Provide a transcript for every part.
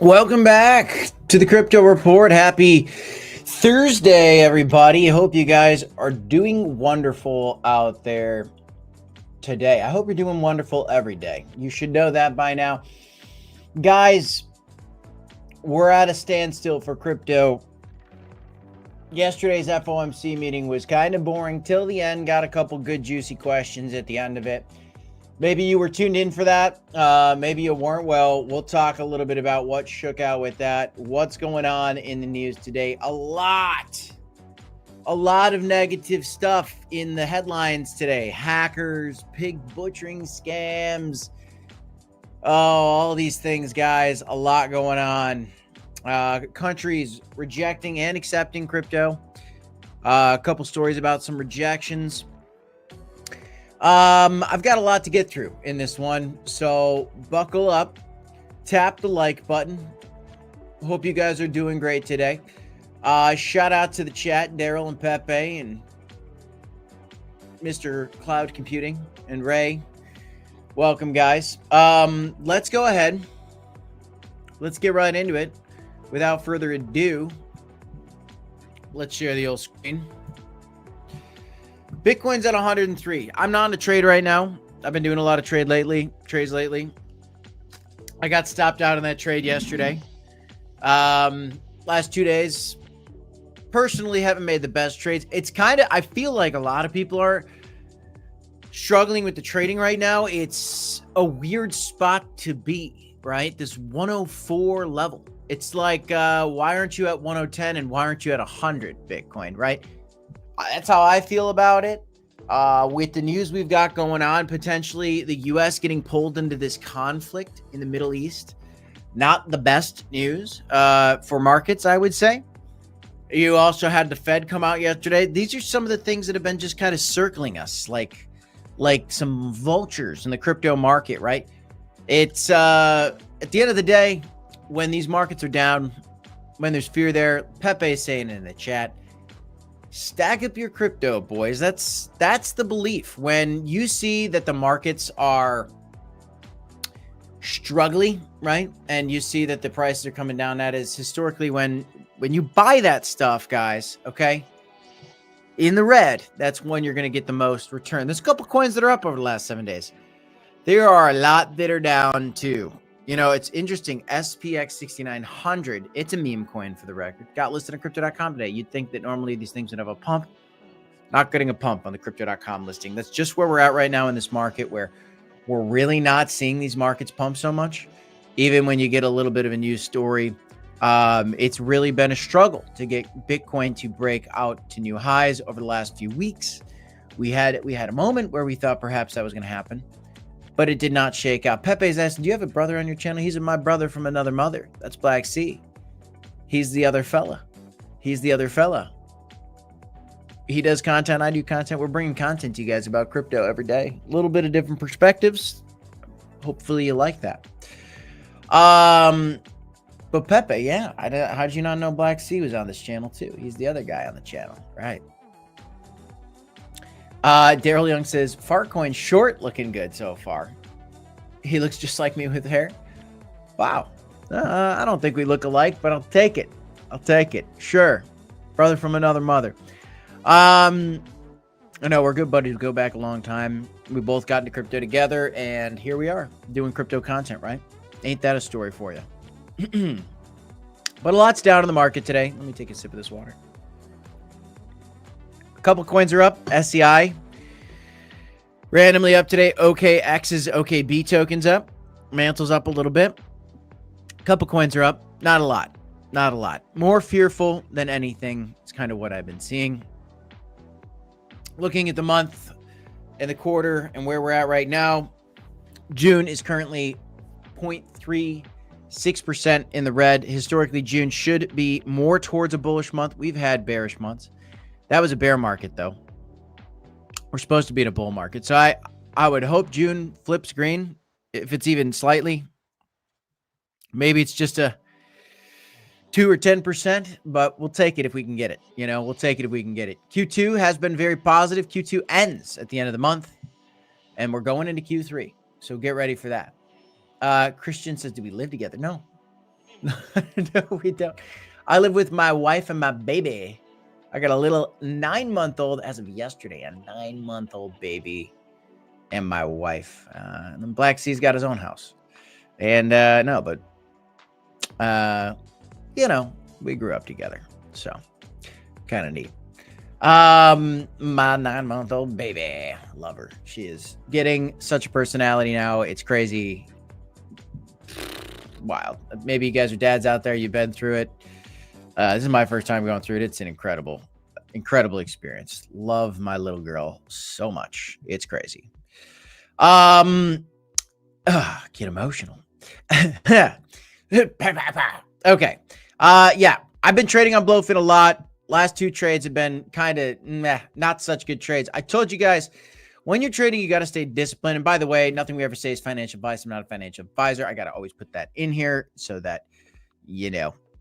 Welcome back to the Crypto Report. Happy Thursday, everybody. Hope you guys are doing wonderful out there today. I hope you're doing wonderful every day. You should know that by now. Guys, we're at a standstill for crypto. Yesterday's FOMC meeting was kind of boring till the end. Got a couple good juicy questions at the end of it. Maybe you were tuned in for that. Maybe you weren't. Well, we'll talk a little bit about what shook out with that. What's going on in the news today? A lot of negative stuff in the headlines today. Hackers, pig butchering scams. Oh, all these things, guys. A lot going on. Countries rejecting and accepting crypto. A couple stories about some rejections. I've got a lot to get through in this one, so buckle up, tap the like button. Hope you guys are doing great today. Shout out to the chat, Daryl and Pepe and Mr. Cloud Computing and Ray. Welcome, guys. Let's go ahead. Let's get right into it. Without further ado, let's share the old screen. Bitcoin's at 103. I'm not on a trade right now. I've been doing a lot of trades lately. I got stopped out on that trade yesterday. Last 2 days, personally haven't made the best trades. It's kind of, I feel like a lot of people are struggling with the trading right now. It's a weird spot to be, right? This 104 level. It's like, why aren't you at 110 and why aren't you at 100 Bitcoin, right? That's how I feel about it. With the news we've got going on, potentially the U.S. getting pulled into this conflict in the Middle East. Not the best news for markets, I would say. You also had the Fed come out yesterday. These are some of the things that have been just kind of circling us, like some vultures in the crypto market, right? It's at the end of the day, when these markets are down, when there's fear there, Pepe is saying in the chat, stack up your crypto, boys. That's the belief. When you see that the markets are struggling, right? And you see that the prices are coming down, that is historically when you buy that stuff, guys, okay? In the red, that's when you're going to get the most return. There's a couple coins that are up over the last 7 days. There are a lot that are down too. You know, it's interesting. SPX 6900. It's a meme coin for the record. Got listed on crypto.com today. You'd think that normally these things would have a pump. Not getting a pump on the crypto.com listing. That's just where we're at right now in this market, where we're really not seeing these markets pump so much. Even when you get a little bit of a news story, it's really been a struggle to get Bitcoin to break out to new highs over the last few weeks. We had a moment where we thought perhaps that was going to happen, but it did not shake out. Pepe's asking, do you have a brother on your channel? He's my brother from another mother. That's Black Sea. He's the other fella. He does content. I do content. We're bringing content to you guys about crypto every day. A little bit of different perspectives. Hopefully you like that. But Pepe, yeah. How did you not know Black Sea was on this channel too? He's the other guy on the channel, right? Daryl Young says, Fartcoin short looking good so far. He looks just like me with hair. Wow. I don't think we look alike, but I'll take it. Sure. Brother from another mother. I know we're good buddies. We go back a long time. We both got into crypto together, and here we are doing crypto content, right? Ain't that a story for you? But a lot's down in the market today. Let me take a sip of this water. A couple coins are up. SCI randomly up today. OKX's OKB tokens up. Mantle's up a little bit. A couple coins are up. Not a lot. More fearful than anything. It's kind of what I've been seeing. Looking at the month and the quarter and where we're at right now, June is currently 0.36% in the red. Historically, June should be more towards a bullish month. We've had bearish months. That was a bear market, though. We're supposed to be in a bull market. So I would hope June flips green, if it's even slightly. Maybe it's just a 2 or 10%, but we'll take it if we can get it. We'll take it if we can get it. Q2 has been very positive. Q2 ends at the end of the month, and we're going into Q3. So get ready for that. Christian says, do we live together? No. No, we don't. I live with my wife and my baby. I got a little 9-month-old as of yesterday, a 9-month-old baby and my wife. And then Black C's got his own house. And no, but we grew up together. So kind of neat. My 9-month-old baby. Love her. She is getting such a personality now. It's crazy. Wild. Maybe you guys are dads out there. You've been through it. This is my first time going through it. It's an incredible experience. Love my little girl so much. It's crazy. Get emotional. Okay. Yeah, I've been trading on Blowfin a lot. Last 2 trades have been kind of not such good trades. I told you guys, when you're trading, you got to stay disciplined. And by the way, nothing we ever say is financial advice. I'm not a financial advisor. I got to always put that in here so that,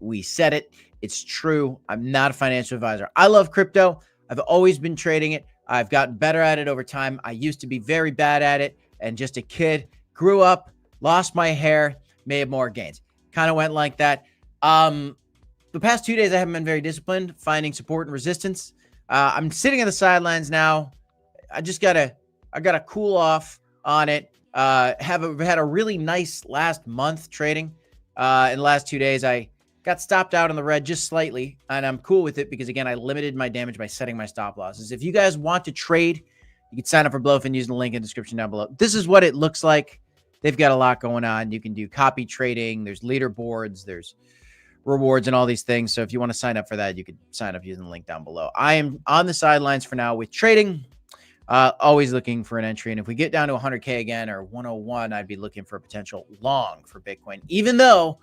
we said it. It's true. I'm not a financial advisor. I love crypto. I've always been trading it. I've gotten better at it over time. I used to be very bad at it and just a kid. Grew up, lost my hair, made more gains. Kind of went like that. The past 2 days, I haven't been very disciplined, finding support and resistance. I'm sitting on the sidelines now. I gotta cool off on it. Had a really nice last month trading. In the last 2 days, I got stopped out in the red just slightly, and I'm cool with it because, again, I limited my damage by setting my stop losses. If you guys want to trade, you can sign up for Blowfin using the link in the description down below. This is what it looks like. They've got a lot going on. You can do copy trading. There's leaderboards. There's rewards and all these things. So if you want to sign up for that, you could sign up using the link down below. I am on the sidelines for now with trading. Always looking for an entry. And if we get down to 100K again or 101, I'd be looking for a potential long for Bitcoin, even though,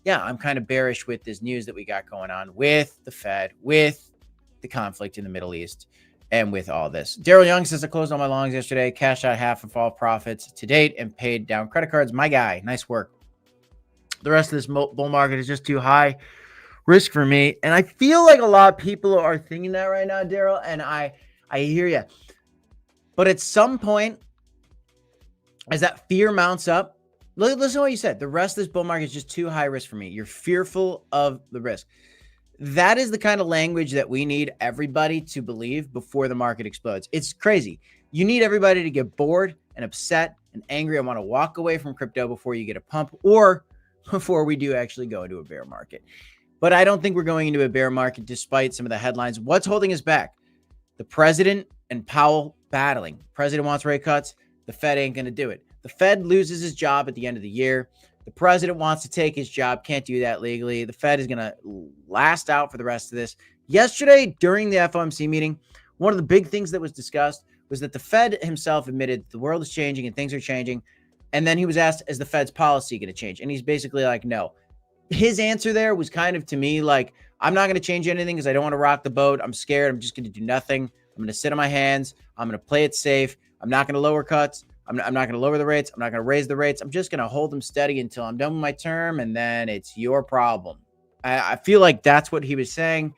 yeah, I'm kind of bearish with this news that we got going on with the Fed, with the conflict in the Middle East, and with all this. Daryl Young says, I closed all my longs yesterday, cashed out half of all profits to date, and paid down credit cards. My guy, nice work. The rest of this bull market is just too high risk for me. And I feel like a lot of people are thinking that right now, Daryl, and I hear you. But at some point, as that fear mounts up, listen to what you said. The rest of this bull market is just too high risk for me. You're fearful of the risk. That is the kind of language that we need everybody to believe before the market explodes. It's crazy. You need everybody to get bored and upset and angry and want to walk away from crypto before you get a pump or before we do actually go into a bear market. But I don't think we're going into a bear market despite some of the headlines. What's holding us back? The president and Powell battling. President wants rate cuts. The Fed ain't going to do it. The Fed loses his job at the end of the year. The president wants to take his job. Can't do that legally. The Fed is going to last out for the rest of this. Yesterday, during the FOMC meeting, one of the big things that was discussed was that the Fed himself admitted the world is changing and things are changing. And then he was asked, is the Fed's policy going to change? And he's basically like, no. His answer there was kind of, to me, like, I'm not going to change anything because I don't want to rock the boat. I'm scared. I'm just going to do nothing. I'm going to sit on my hands. I'm going to play it safe. I'm not going to lower cuts. I'm not going to lower the rates. I'm not going to raise the rates. I'm just going to hold them steady until I'm done with my term, and then it's your problem. I feel like that's what he was saying.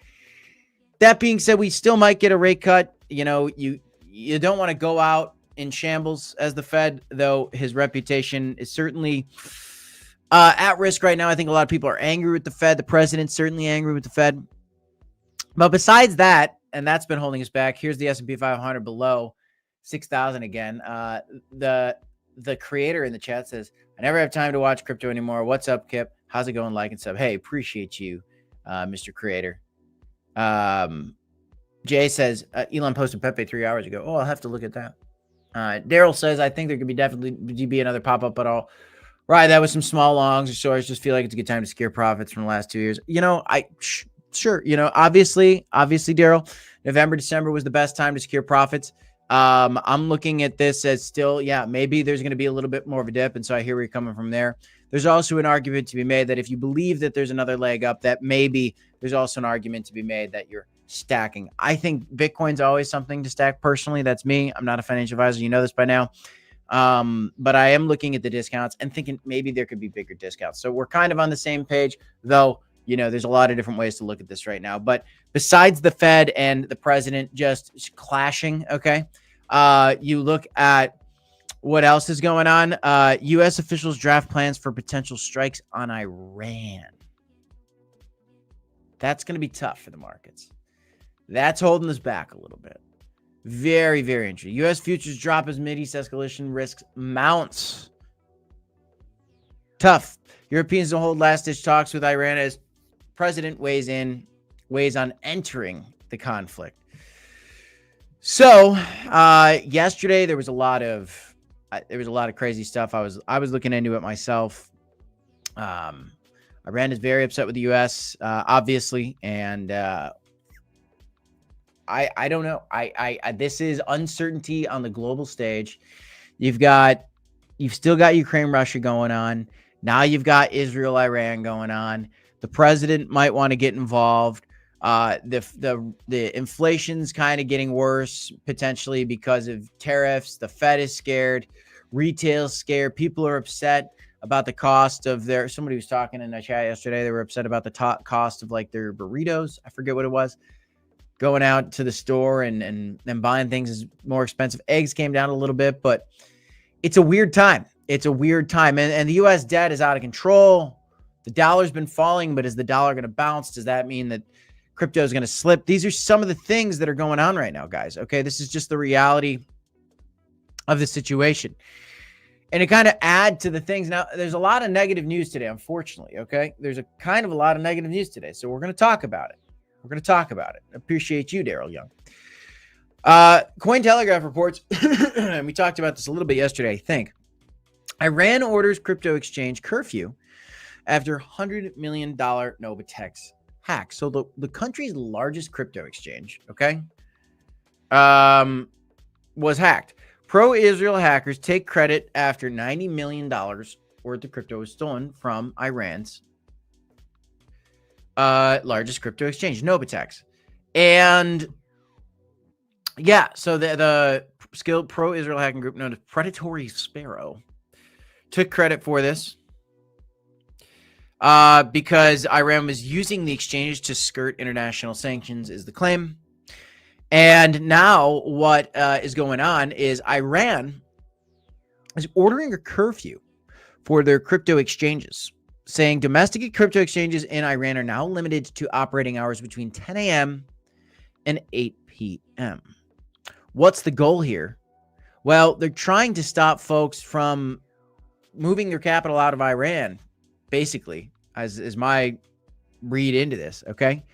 That being said, we still might get a rate cut. You don't want to go out in shambles as the Fed, though his reputation is certainly at risk right now. I think a lot of people are angry with the Fed. The president's certainly angry with the Fed. But besides that, and that's been holding us back, here's the S&P 500 below 6,000 again. The creator in the chat says, I never have time to watch crypto anymore. What's up, Kip? How's it going? Like and sub. Hey, appreciate you, Mr. Creator. Jay says, Elon posted Pepe 3 hours ago. Oh, I'll have to look at that. Daryl says, I think there could be definitely be another pop-up, but I'll ride that with some small longs or shorts. Just feel like it's a good time to scare profits from the last 2 years. Sure. Obviously, Daryl, November, December was the best time to secure profits. I'm looking at this as still, maybe there's going to be a little bit more of a dip. And so I hear where you're coming from there. There's also an argument to be made that if you believe that there's another leg up, that maybe there's also an argument to be made that you're stacking. I think Bitcoin's always something to stack personally. That's me. I'm not a financial advisor. You know this by now. But I am looking at the discounts and thinking maybe there could be bigger discounts. So we're kind of on the same page, though, there's a lot of different ways to look at this right now. But besides the Fed and the president just clashing, okay, you look at What else is going on? U.S. officials draft plans for potential strikes on Iran. That's going to be tough for the markets. That's holding us back a little bit. Very, very interesting. U.S. futures drop as Mideast escalation risks mounts. Tough. Europeans don't hold last-ditch talks with Iran as president weighs on entering the conflict. So, yesterday there was a lot of crazy stuff. I was looking into it myself. Iran is very upset with the U.S., obviously, and I don't know. This is uncertainty on the global stage. You've still got Ukraine, Russia going on. Now you've got Israel, Iran going on. The president might want to get involved. The inflation's kind of getting worse potentially because of tariffs. The Fed is scared. Retail's scared. People are upset about the cost of somebody was talking in the chat yesterday. They were upset about the cost of like their burritos. I forget what it was. Going out to the store and buying things is more expensive. Eggs came down a little bit, but it's a weird time. It's a weird time. And the U.S. debt is out of control. The dollar's been falling, but is the dollar going to bounce? Does that mean that crypto is going to slip? These are some of the things that are going on right now, guys. Okay, this is just the reality of the situation. And to kind of add to the things, now there's a lot of negative news today, unfortunately. Okay, there's a lot of negative news today. So we're going to talk about it. Appreciate you, Daryl Young. Cointelegraph reports, and we talked about this a little bit yesterday, I think. Iran orders crypto exchange curfew after $100 million Novatex hack. So the country's largest crypto exchange, okay, was hacked. Pro-Israel hackers take credit after $90 million worth of crypto was stolen from Iran's largest crypto exchange, Novatex. And yeah, so the skilled pro-Israel hacking group known as Predatory Sparrow took credit for this because Iran was using the exchange to skirt international sanctions, is the claim. And now what is going on is Iran is ordering a curfew for their crypto exchanges, saying domestic crypto exchanges in Iran are now limited to operating hours between 10 a.m. and 8 p.m. What's the goal here? Well, they're trying to stop folks from moving their capital out of Iran, basically, as my read into this, okay?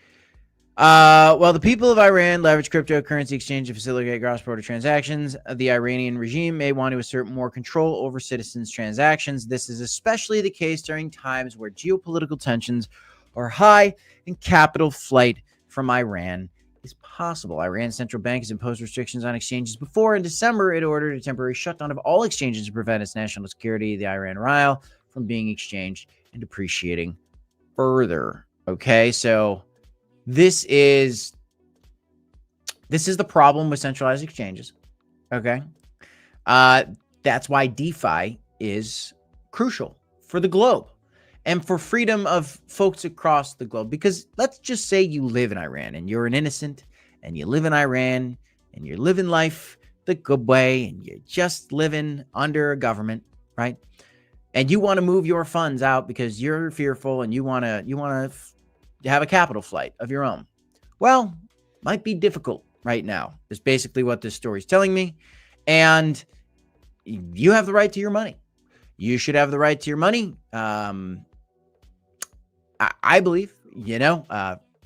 Well, the people of Iran leverage cryptocurrency exchange to facilitate cross-border transactions. The Iranian regime may want to assert more control over citizens' transactions. This is especially the case during times where geopolitical tensions are high and capital flight from Iran is possible. Iran's central bank has imposed restrictions on exchanges before. In December, it ordered a temporary shutdown of all exchanges to prevent its national security, the Iran rial, from being exchanged and depreciating further. Okay, so this is the problem with centralized exchanges. Okay, that's why DeFi is crucial for the globe and for freedom of folks across the globe. Because let's just say you live in Iran and you're an innocent and you live in Iran and you're living life the good way and you're just living under a government, right? And you want to move your funds out because you're fearful and you want to have a capital flight of your own. Well, might be difficult right now is basically what this story is telling me. And you have the right to your money. You should have the right to your money. I believe, in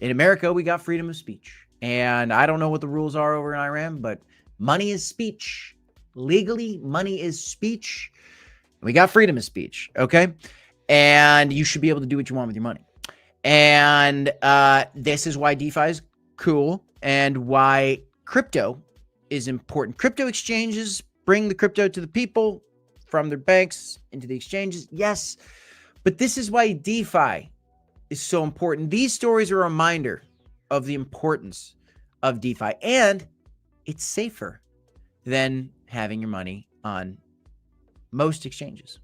America, we got freedom of speech. And I don't know what the rules are over in Iran, but money is speech. Legally, money is speech. We got freedom of speech, okay? And you should be able to do what you want with your money. And this is why DeFi is cool and why crypto is important. Crypto exchanges bring the crypto to the people from their banks into the exchanges. Yes, but this is why DeFi is so important. These stories are a reminder of the importance of DeFi, and it's safer than having your money on most exchanges.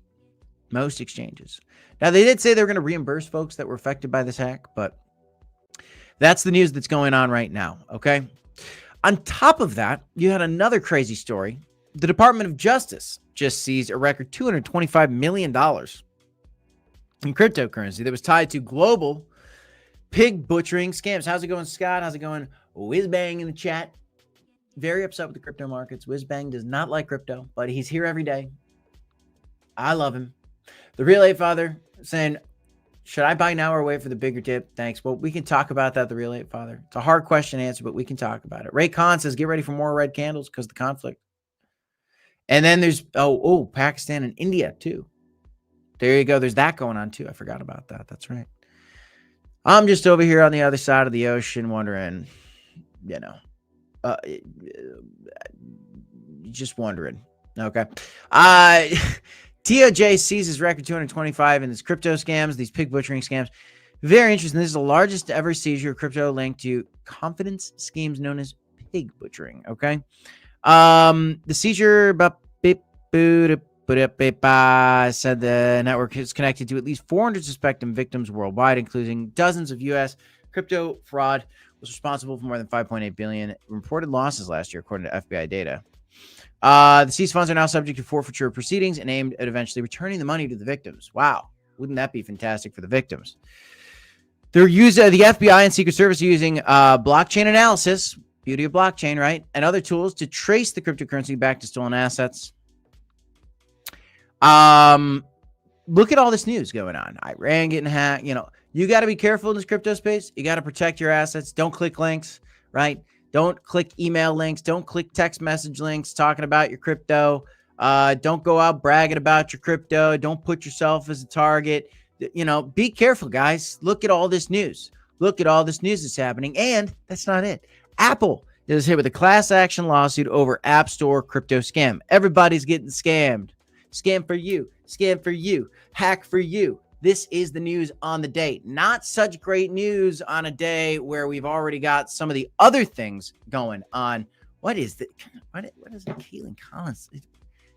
Most exchanges. Now, they did say they're going to reimburse folks that were affected by this hack, but that's the news that's going on right now, okay? On top of that, you had another crazy story. The Department of Justice just seized a record $225 million in cryptocurrency that was tied to global pig butchering scams. How's it going, Scott? How's it going? Whizbang in the chat. Very upset with the crypto markets. Whizbang does not like crypto, but he's here every day. I love him. The Real Eight Father saying, should I buy now or wait for the bigger dip? Thanks. Well, we can talk about that, the Real Eight Father. It's a hard question to answer, but we can talk about it. Ray Khan says, get ready for more red candles because of the conflict. And then there's, Pakistan and India too. There you go. There's that going on too. I forgot about that. That's right. I'm just over here on the other side of the ocean wondering, just wondering. Okay. TOJ seizes record 225 in these crypto scams, these pig butchering scams. Very interesting. This is the largest ever seizure of crypto linked to confidence schemes known as pig butchering. Okay. The seizure said the network is connected to at least 400 suspected victims worldwide, including dozens of U.S. crypto fraud, was responsible for more than 5.8 billion reported losses last year, according to FBI data. The seized funds are now subject to forfeiture proceedings and aimed at eventually returning the money to the victims. Wow. Wouldn't that be fantastic for the victims? They're using the FBI and Secret Service are using blockchain analysis, beauty of blockchain, right? And other tools to trace the cryptocurrency back to stolen assets. Look at all this news going on. Iran getting hacked. You got to be careful in this crypto space. You got to protect your assets. Don't click links, right? Don't click email links. Don't click text message links talking about your crypto. Don't go out bragging about your crypto. Don't put yourself as a target. Be careful, guys. Look at all this news. Look at all this news that's happening. And that's not it. Apple is hit with a class action lawsuit over App Store crypto scam. Everybody's getting scammed. Scam for you. Scam for you. Hack for you. This is the news on the day. Not such great news on a day where we've already got some of the other things going on. What is the? What is it? Keelan Collins?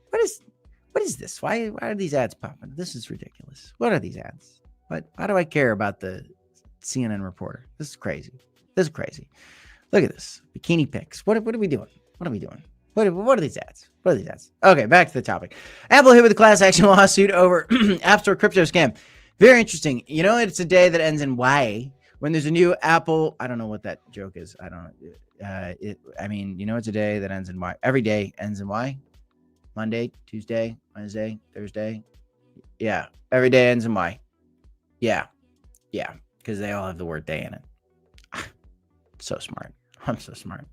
What is this? Why are these ads popping? This is ridiculous. What are these ads? Why do I care about the CNN reporter? This is crazy. This is crazy. Look at this. Bikini pics. What are we doing? What are we doing? What are these ads? What are these ads? Okay, back to the topic. Apple hit with a class action lawsuit over App Store crypto scam. Very interesting. It's a day that ends in Y. When there's a new Apple, I don't know what that joke is. I don't know. It's a day that ends in Y. Every day ends in Y. Monday, Tuesday, Wednesday, Thursday. Yeah, every day ends in Y. Yeah, because they all have the word day in it. So smart. I'm so smart.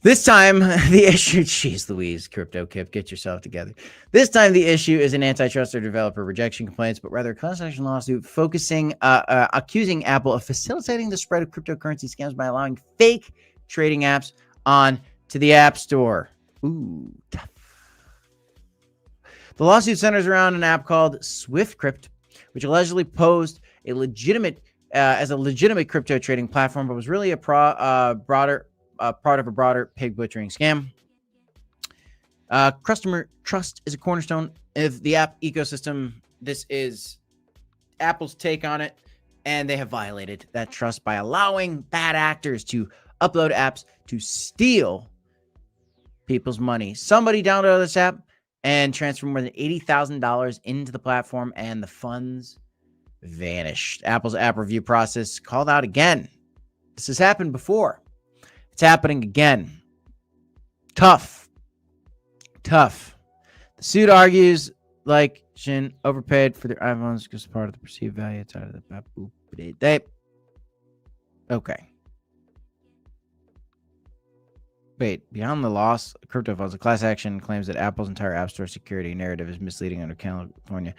This time, the issue, jeez Louise, Crypto Kip, get yourself together. This time, the issue is an antitrust or developer rejection complaints, but rather a class action lawsuit focusing, accusing Apple of facilitating the spread of cryptocurrency scams by allowing fake trading apps on to the App Store. Ooh, tough. The lawsuit centers around an app called SwiftCrypt, which allegedly posed a legitimate crypto trading platform, but was really a part of a broader pig butchering scam. Customer trust is a cornerstone of the app ecosystem. This is Apple's take on it, and they have violated that trust by allowing bad actors to upload apps to steal people's money. Somebody downloaded this app and transferred more than $80,000 into the platform, and the funds vanished. Apple's app review process called out again. This has happened before. It's happening again. Tough. The suit argues like Shin overpaid for their iPhones because part of the perceived value outside of the okay. Wait, beyond the loss, crypto funds, a class action claims that Apple's entire App Store security narrative is misleading under California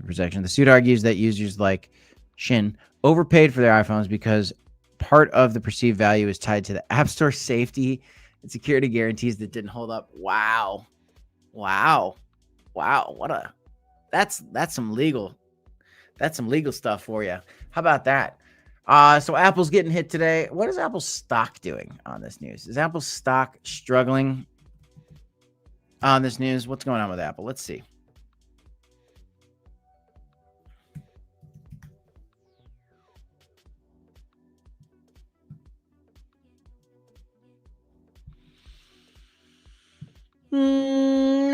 protection. The suit argues that users like Shin overpaid for their iPhones because part of the perceived value is tied to the App Store safety and security guarantees that didn't hold up. Wow. That's some legal stuff for you. How about that? So Apple's getting hit today. What is Apple's stock doing on this news? Is Apple's stock struggling on this news? What's going on with Apple? Let's see.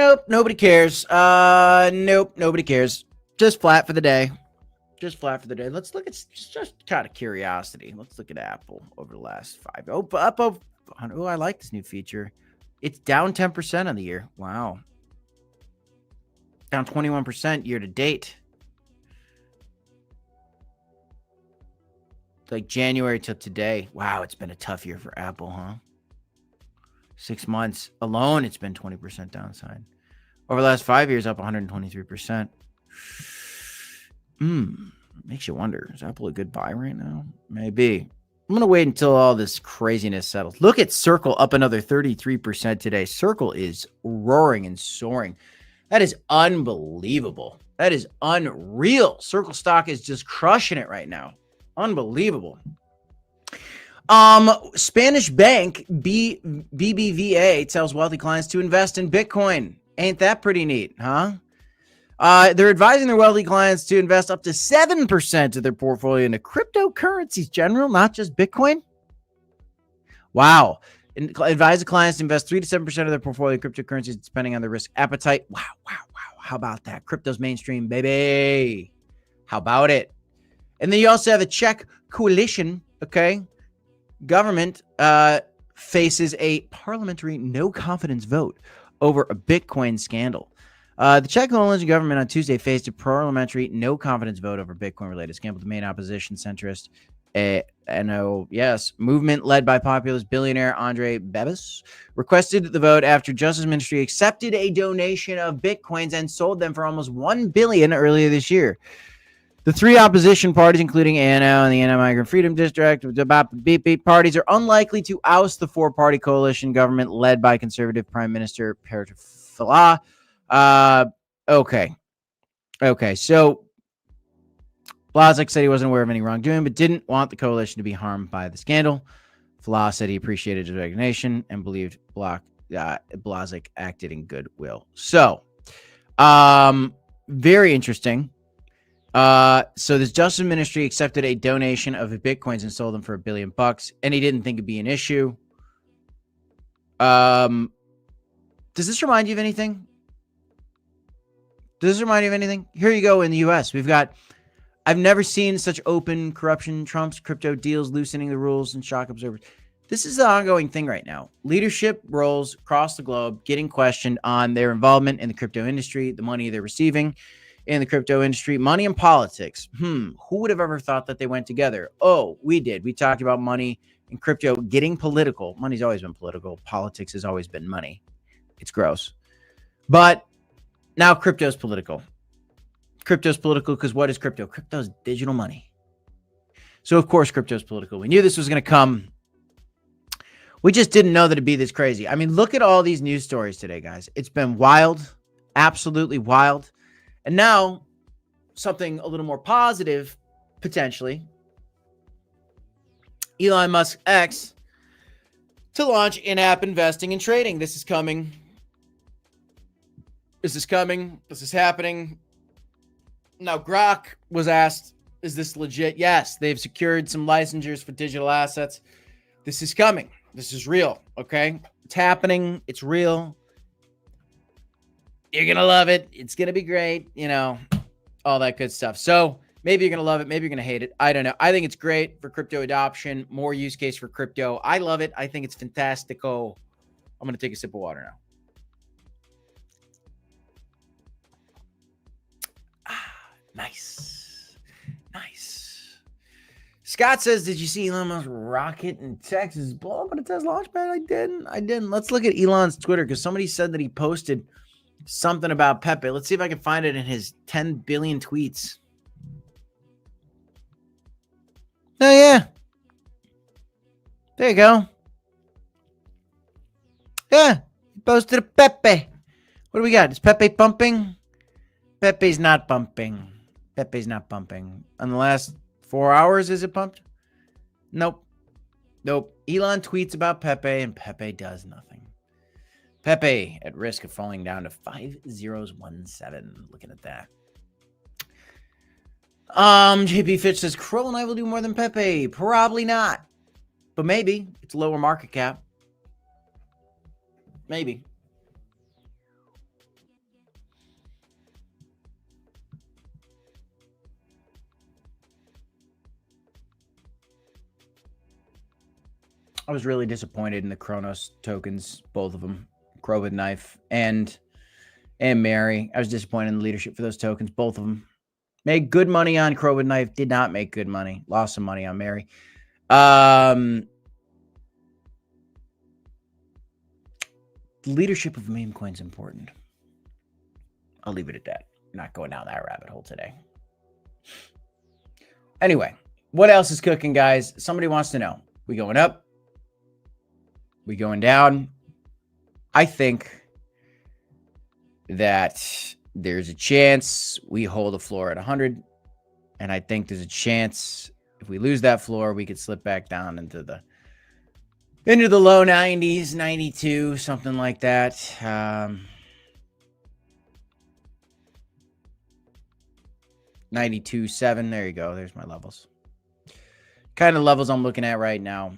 Nope, nobody cares. Nope, nobody cares. Just flat for the day. Just flat for the day. Let's look at just kind of curiosity. Let's look at Apple over the last 5. Oh, up over 100. Oh, I like this new feature. It's down 10% on the year. Wow. Down 21% year to date. Like January till today. Wow, it's been a tough year for Apple, huh? 6 months alone, it's been 20% downside. Over the last 5 years, up 123%. Makes you wonder, is Apple a good buy right now? Maybe. I'm going to wait until all this craziness settles. Look at Circle up another 33% today. Circle is roaring and soaring. That is unbelievable. That is unreal. Circle stock is just crushing it right now. Unbelievable. Spanish bank BBVA tells wealthy clients to invest in Bitcoin. Ain't that pretty neat, huh? They're advising their wealthy clients to invest up to 7% of their portfolio into cryptocurrencies, general, not just Bitcoin. Wow. Advise the clients to invest 3 to 7% of their portfolio in cryptocurrencies, depending on their risk appetite. Wow. How about that? Crypto's mainstream, baby. How about it? And then you also have a Czech coalition, okay? Government faces a parliamentary no confidence vote over a Bitcoin scandal. The Czech coalition government on Tuesday faced a parliamentary no confidence vote over Bitcoin related scandal. The main opposition centrist movement led by populist billionaire Andrej Babis requested the vote after Justice Ministry accepted a donation of Bitcoins and sold them for almost $1 billion earlier this year. The three opposition parties, including ANO and the Anti-Migrant Freedom District, parties are unlikely to oust the four-party coalition government led by conservative Prime Minister Petr Fiala. Okay. So Blazek said he wasn't aware of any wrongdoing, but didn't want the coalition to be harmed by the scandal. Fiala said he appreciated his resignation and believed Blazek acted in goodwill. So, very interesting. So this Justice Ministry accepted a donation of Bitcoins and sold them for $1 billion, and he didn't think it'd be an issue. Does this remind you of anything? Here you go in the US. I've never seen such open corruption. Trump's crypto deals, loosening the rules, and shock observers. This is the ongoing thing right now. Leadership roles across the globe getting questioned on their involvement in the crypto industry, the money they're receiving in the crypto industry, money and politics. Who would have ever thought that they went together? Oh, we did. We talked about money and crypto getting political. Money's always been political. Politics has always been money. It's gross. But now crypto's political. Crypto's political because what is crypto? Crypto's digital money. So, of course, crypto's political. We knew this was going to come. We just didn't know that it'd be this crazy. I mean, look at all these news stories today, guys. It's been wild. Absolutely wild. And now, something a little more positive, potentially. Elon Musk X to launch in-app investing and trading. This is coming. This is happening. Now, Grok was asked, is this legit? Yes, they've secured some licensures for digital assets. This is coming. This is real, okay? It's happening. It's real. You're going to love it. It's going to be great. All that good stuff. So maybe you're going to love it. Maybe you're going to hate it. I don't know. I think it's great for crypto adoption. More use case for crypto. I love it. I think it's fantastico. I'm going to take a sip of water now. Nice. Scott says, did you see Elon Musk's rocket in Texas blow up on a Tesla launch pad? I didn't. Let's look at Elon's Twitter because somebody said that he posted something about Pepe. Let's see if I can find it in his 10 billion tweets. Oh, yeah. There you go. Yeah. He posted a Pepe. What do we got? Is Pepe pumping? Pepe's not pumping. On the last 4 hours, is it pumped? Nope. Elon tweets about Pepe, and Pepe does nothing. Pepe at risk of falling down to 5017. Looking at that. JP Fitch says, Kroll and I will do more than Pepe. Probably not. But maybe. It's lower market cap. Maybe. I was really disappointed in the Cronos tokens, both of them, Crow with Knife and Mary. I was disappointed in the leadership for those tokens, both of them. Made good money on Crow with Knife, did not make good money. Lost some money on Mary. Leadership of meme coins important. I'll leave it at that. Not going down that rabbit hole today. Anyway, what else is cooking, guys? Somebody wants to know. We going up? We going down? I think that there's a chance we hold the floor at 100. And I think there's a chance if we lose that floor, we could slip back down into the low 90s, 92, something like that. 92.7. There you go. There's my levels. Kind of levels I'm looking at right now.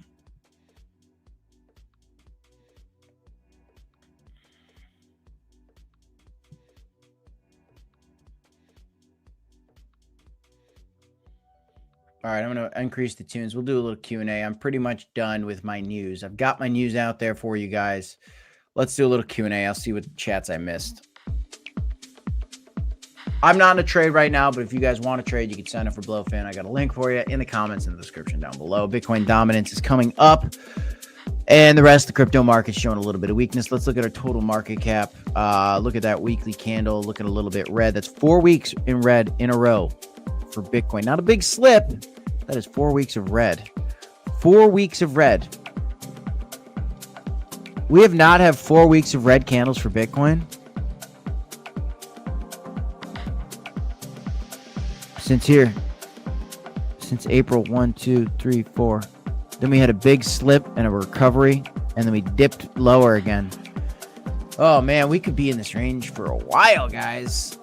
All right, I'm going to increase the tunes. We'll do a little Q&A. I'm pretty much done with my news. I've got my news out there for you guys. Let's do a little Q&A. I'll see what chats I missed. I'm not in a trade right now, but if you guys want to trade, you can sign up for Blowfin. I got a link for you in the comments in the description down below. Bitcoin dominance is coming up, and the rest of the crypto market's showing a little bit of weakness. Let's look at our total market cap. Look at that weekly candle, looking a little bit red. That's 4 weeks in red in a row for Bitcoin. Not a big slip. That is 4 weeks of red. 4 weeks of red. We have not had 4 weeks of red candles for Bitcoin since April 1, 2, 3, 4. Then we had a big slip and a recovery, and then we dipped lower again. Oh man, we could be in this range for a while, guys.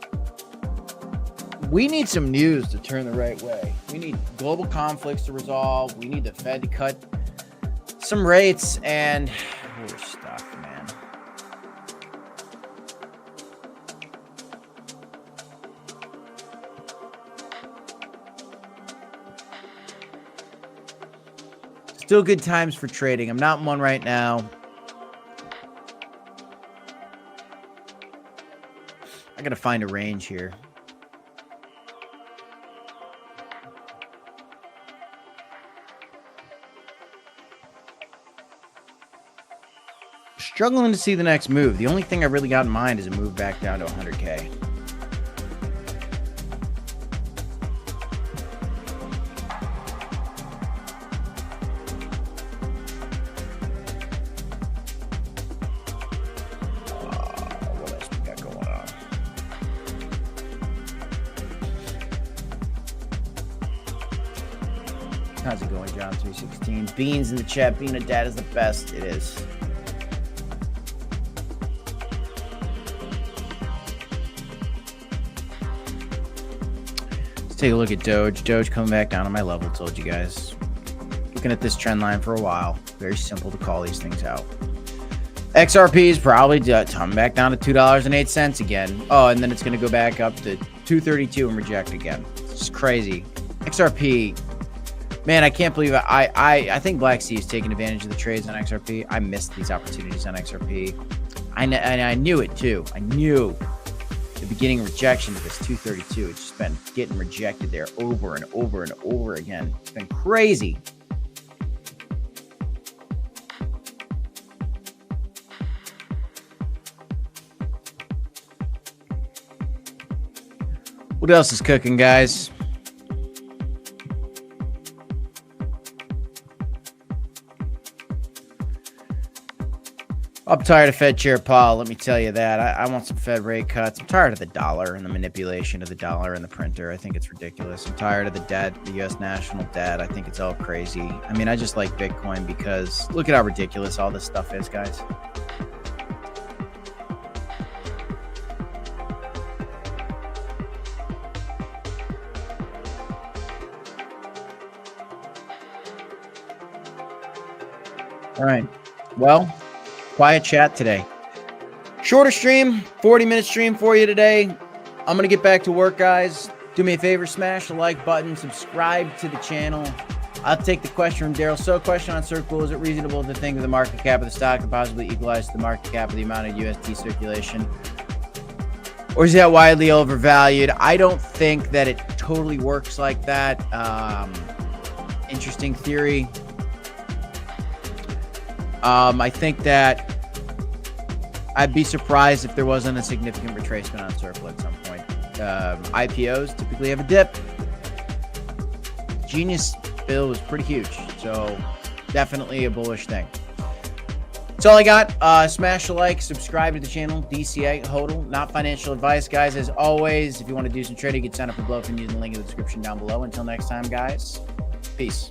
We need some news to turn the right way. We need global conflicts to resolve. We need the Fed to cut some rates, and we're stuck, man. Still good times for trading. I'm not in one right now. I gotta find a range here. Struggling to see the next move. The only thing I really got in mind is a move back down to 100K. What else we got going on? How's it going, John 316? Beans in the chat. Being a dad is the best. It is. Take a look at Doge. Doge coming back down on my level. Told you guys. Looking at this trend line for a while. Very simple to call these things out. XRP is probably coming back down to $2.08 again. Oh, and then it's going to go back up to $2.32 and reject again. It's crazy. XRP, man, I can't believe it. I think Black Sea is taking advantage of the trades on XRP. I missed these opportunities on XRP. I knew it too. I knew. The beginning rejection of this 232. It's just been getting rejected there over and over and over again. It's been crazy. What else is cooking, guys? I'm tired of Fed Chair Powell, let me tell you that. I want some Fed rate cuts. I'm tired of the dollar and the manipulation of the dollar and the printer. I think it's ridiculous. I'm tired of the debt, the U.S. national debt. I think it's all crazy. I mean, I just like Bitcoin because look at how ridiculous all this stuff is, guys. All right. Well, quiet chat today. Shorter stream, 40-minute stream for you today. I'm going to get back to work, guys. Do me a favor, smash the like button, subscribe to the channel. I'll take the question from Daryl. So question on Circle, is it reasonable to think that the market cap of the stock can possibly equalize the market cap of the amount of USD circulation? Or is that widely overvalued? I don't think that it totally works like that. Interesting theory. I think that I'd be surprised if there wasn't a significant retracement on Circle at some point. IPOs typically have a dip. Genius bill was pretty huge, so definitely a bullish thing. That's all I got. Smash a like, subscribe to the channel. DCA HODL, not financial advice, guys. As always, if you want to do some trading, you can sign up for Bluff and use the link in the description down below. Until next time, guys, peace.